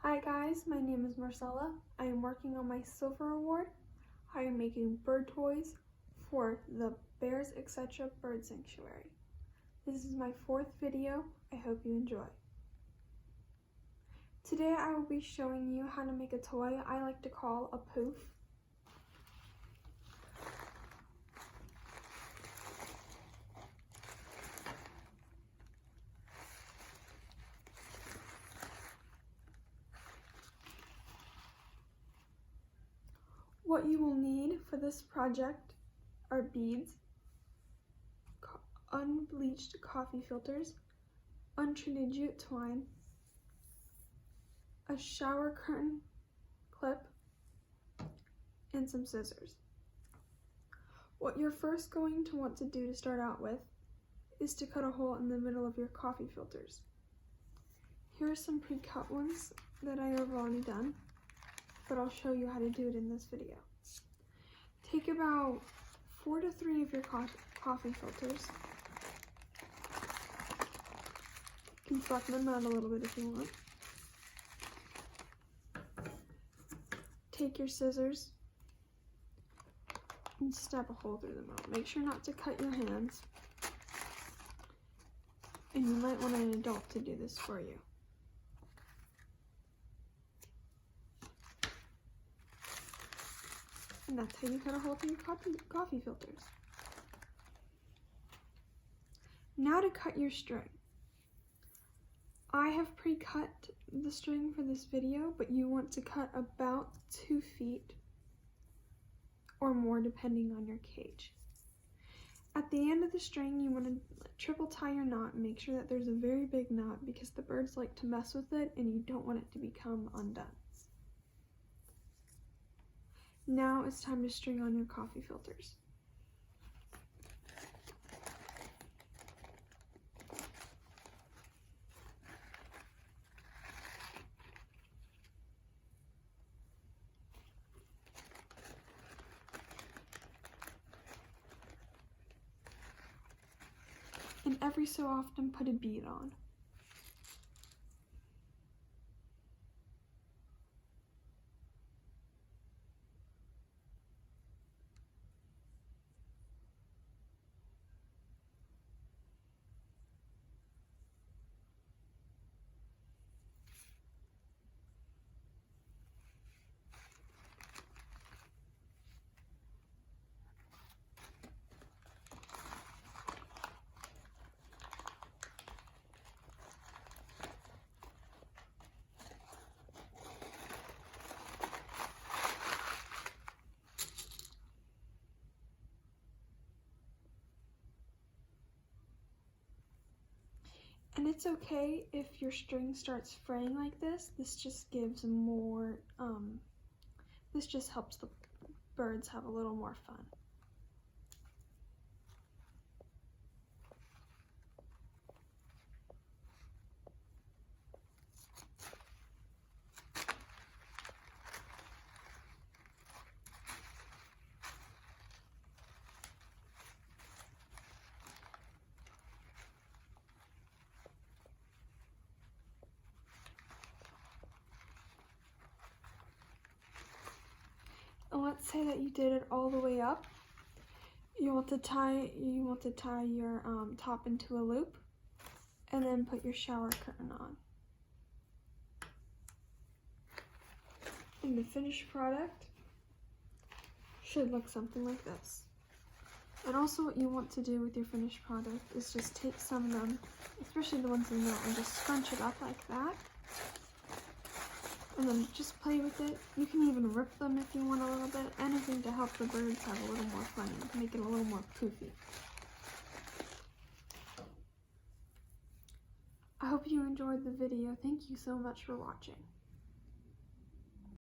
Hi guys, my name is Marcella. I am working on my silver award. I am making bird toys for the Bears Etc. Bird Sanctuary. This is my 4th video. I hope you enjoy. Today I will be showing you how to make a toy I like to call a poof. What you will need for this project are beads, unbleached coffee filters, untreated jute twine, a shower curtain clip, and some scissors. What you're first going to want to do to start out with is to cut a hole in the middle of your coffee filters. Here are some pre-cut ones that I have already done, but I'll show you how to do it in this video. Take about 4 to 3 of your coffee filters. You can flatten them out a little bit if you want. Take your scissors and stab a hole through the middle. Make sure not to cut your hands. And you might want an adult to do this for you. And that's how you cut a hole through your coffee filters. Now to cut your string. I have pre-cut the string for this video, but you want to cut about 2 feet or more depending on your cage. At the end of the string, you want to triple tie your knot and make sure that there's a very big knot because the birds like to mess with it and you don't want it to become undone. Now it's time to string on your coffee filters. And every so often put a bead on. And it's okay if your string starts fraying like this. This just gives more, this just helps the birds have a little more fun. And let's say that you did it all the way up. You want to tie your top into a loop and then put your shower curtain on. And the finished product should look something like this. And also what you want to do with your finished product is just take some of them, especially the ones in the middle, and just scrunch it up like that. And then just play with it. You can even rip them if you want a little bit. Anything to help the birds have a little more fun and make it a little more poofy. I hope you enjoyed the video. Thank you so much for watching.